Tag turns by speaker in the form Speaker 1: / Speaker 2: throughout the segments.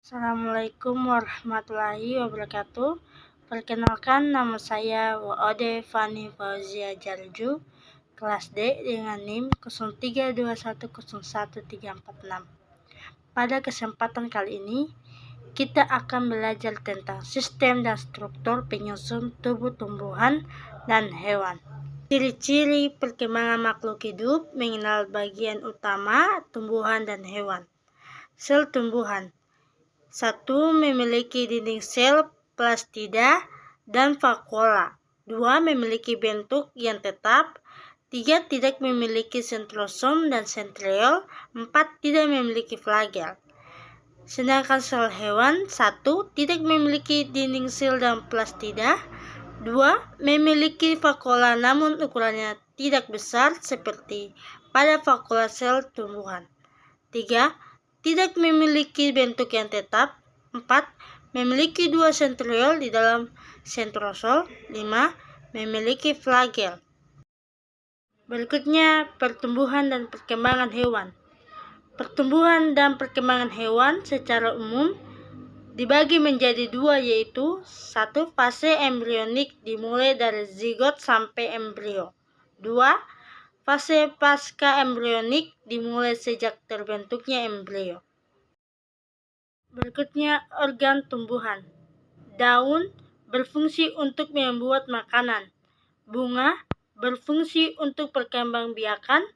Speaker 1: Assalamualaikum warahmatullahi wabarakatuh. Perkenalkan, nama saya Waode Fani Fauzia Jarju, kelas D dengan NIM 0321011346. Pada kesempatan kali ini, kita akan belajar tentang sistem dan struktur penyusun tubuh tumbuhan dan hewan. Ciri-ciri perkembangan makhluk hidup, mengenal bagian utama tumbuhan dan hewan. Sel tumbuhan. 1. Memiliki dinding sel plastida dan vakuola. 2. Memiliki bentuk yang tetap. 3. Tidak memiliki sentrosom dan sentriol. 4. Tidak memiliki flagel. Sedangkan sel hewan, 1. Tidak memiliki dinding sel dan plastida. 2. Memiliki vakuola namun ukurannya tidak besar seperti pada vakuola sel tumbuhan. 3. Tidak memiliki bentuk yang tetap. 4. Memiliki 2 sentriol di dalam sentrosol. 5. Memiliki flagel. Berikutnya, pertumbuhan dan perkembangan hewan. Pertumbuhan dan perkembangan hewan secara umum dibagi menjadi 2, yaitu 1. Fase embrionik dimulai dari zigot sampai embrio. 2. Fase pasca embrionik dimulai sejak terbentuknya embrio. Berikutnya, organ tumbuhan. Daun berfungsi untuk membuat makanan. Bunga berfungsi untuk perkembangbiakan.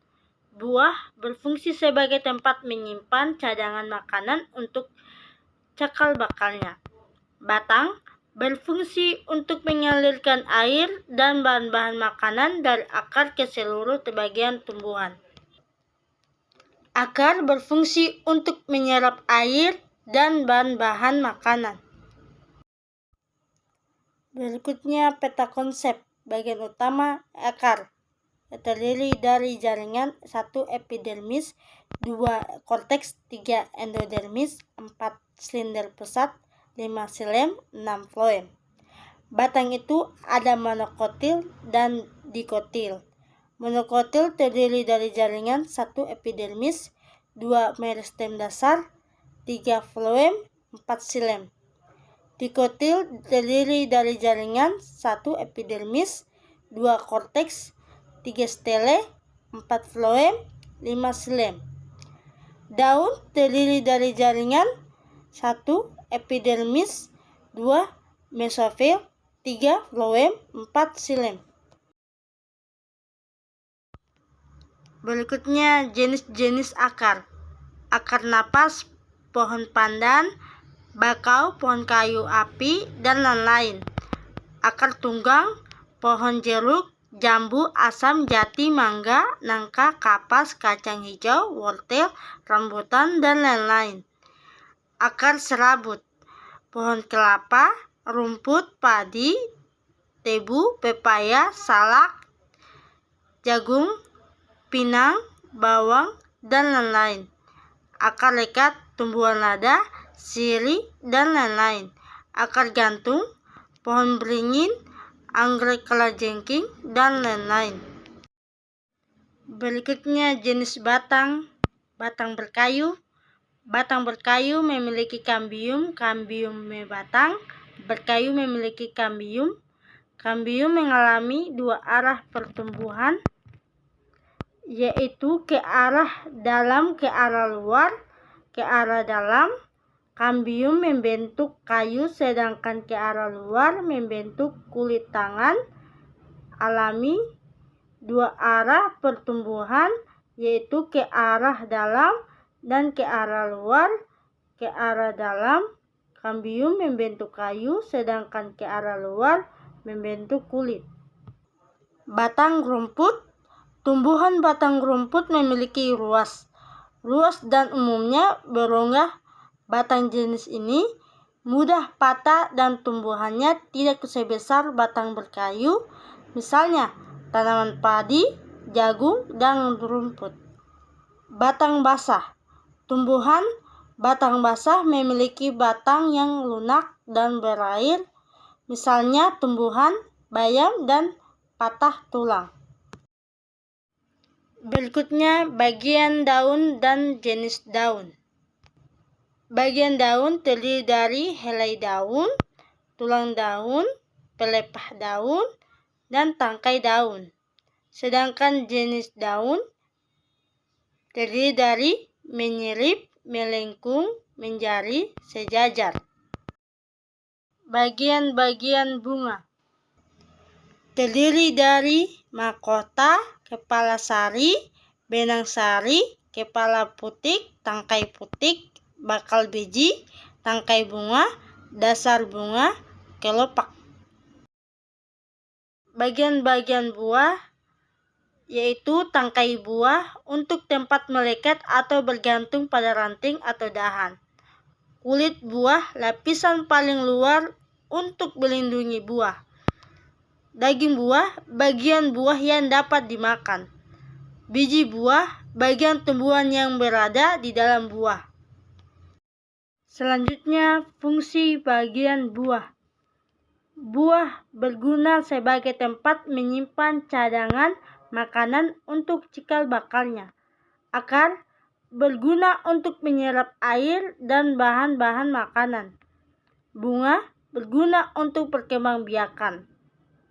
Speaker 1: Buah berfungsi sebagai tempat menyimpan cadangan makanan untuk cakal bakalnya. Batang berfungsi untuk mengalirkan air dan bahan-bahan makanan dari akar ke seluruh bagian tumbuhan. Akar berfungsi untuk menyerap air dan bahan-bahan makanan. Berikutnya, peta konsep. Bagian utama akar terdiri dari jaringan. 1. Epidermis, 2. korteks, 3. endodermis, 4. silinder pusat, 5. xilem, 6. floem. Batang itu ada monokotil dan dikotil. Monokotil terdiri dari jaringan. 1. epidermis, 2. meristem dasar, 3. floem, 4. xilem. Dikotil terdiri dari jaringan. 1. epidermis, 2. korteks, 3. stele, 4. floem, 5. xilem. Daun terdiri dari jaringan. 1. epidermis, 2. mesofil, 3. floem, 4. xilem. Berikutnya, jenis-jenis akar. Akar napas, pohon pandan, bakau, pohon kayu api, dan lain-lain. Akar tunggang, pohon jeruk, jambu, asam, jati, mangga, nangka, kapas, kacang hijau, wortel, rambutan, dan lain-lain. Akar serabut, pohon kelapa, rumput, padi, tebu, pepaya, salak, jagung, pinang, bawang, dan lain-lain. Akar lekat, tumbuhan lada, sirih, dan lain-lain. Akar gantung, pohon beringin, anggrek kalajengking, dan lain-lain. Berikutnya, jenis batang. Batang berkayu. Batang berkayu memiliki kambium, kambium mebatang. Berkayu memiliki kambium. Kambium mengalami 2 arah pertumbuhan, yaitu ke arah dalam, ke arah luar, ke arah dalam. Kambium membentuk kayu, sedangkan ke arah luar membentuk kulit tangan. Alami 2 arah pertumbuhan, yaitu ke arah dalam dan ke arah luar. Ke arah dalam, kambium membentuk kayu, sedangkan ke arah luar membentuk kulit. Batang rumput. Tumbuhan batang rumput memiliki ruas dan umumnya berongga. Batang jenis ini mudah patah dan tumbuhannya tidak sebesar batang berkayu, misalnya tanaman padi, jagung, dan rumput. Batang basah. Tumbuhan batang basah memiliki batang yang lunak dan berair, misalnya tumbuhan bayam dan patah tulang. Berikutnya, bagian daun dan jenis daun. Bagian daun terdiri dari helai daun, tulang daun, pelepah daun, dan tangkai daun. Sedangkan jenis daun terdiri dari menyirip, melengkung, menjari, sejajar. Bagian-bagian bunga terdiri dari mahkota, kepala sari, benang sari, kepala putik, tangkai putik, bakal biji, tangkai bunga, dasar bunga, kelopak. Bagian-bagian buah yaitu tangkai buah untuk tempat melekat atau bergantung pada ranting atau dahan. Kulit buah lapisan paling luar untuk melindungi buah. Daging buah bagian buah yang dapat dimakan. Biji buah bagian tumbuhan yang berada di dalam buah. Selanjutnya, fungsi bagian buah. Buah berguna sebagai tempat menyimpan cadangan makanan untuk cikal bakalnya. Akar berguna untuk menyerap air dan bahan-bahan makanan. Bunga berguna untuk perkembangbiakan.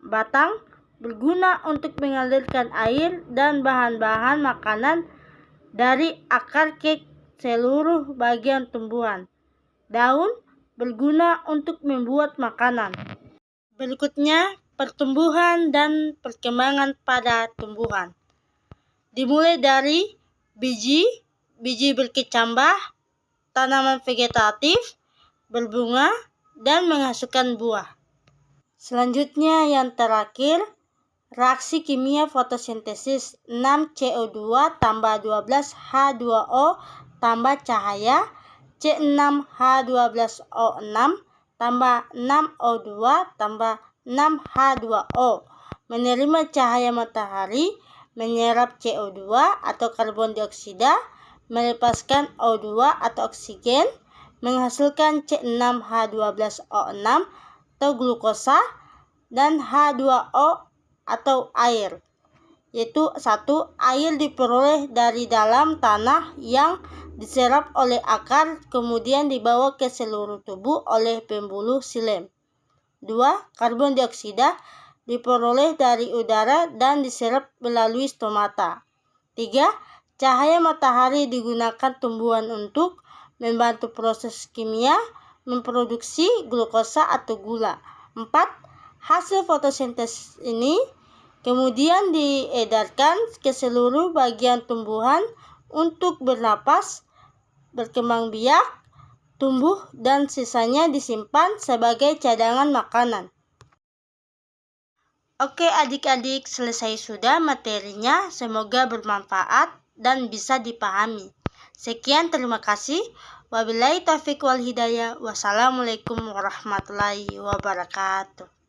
Speaker 1: Batang berguna untuk mengalirkan air dan bahan-bahan makanan dari akar ke seluruh bagian tumbuhan. Daun berguna untuk membuat makanan. Berikutnya, pertumbuhan dan perkembangan pada tumbuhan. Dimulai dari biji berkecambah, tanaman vegetatif, berbunga, dan menghasilkan buah. Selanjutnya yang terakhir, reaksi kimia fotosintesis 6CO2 tambah 12H2O tambah cahaya C6H12O6 tambah 6O2 tambah 6H2O menerima cahaya matahari, menyerap CO2 atau karbon dioksida, melepaskan O2 atau oksigen, menghasilkan C6H12O6 atau glukosa, dan H2O atau air. Yaitu 1. Air diperoleh dari dalam tanah yang diserap oleh akar kemudian dibawa ke seluruh tubuh oleh pembuluh silem. 2. Karbon dioksida diperoleh dari udara dan diserap melalui stomata. 3. Cahaya matahari digunakan tumbuhan untuk membantu proses kimia memproduksi glukosa atau gula. 4. Hasil fotosintesis ini kemudian diedarkan ke seluruh bagian tumbuhan untuk bernapas, berkembang biak, tumbuh, dan sisanya disimpan sebagai cadangan makanan. Oke adik-adik, selesai sudah materinya. Semoga bermanfaat dan bisa dipahami. Sekian, terima kasih. Wabillahi taufiq wal hidayah. Wassalamualaikum warahmatullahi wabarakatuh.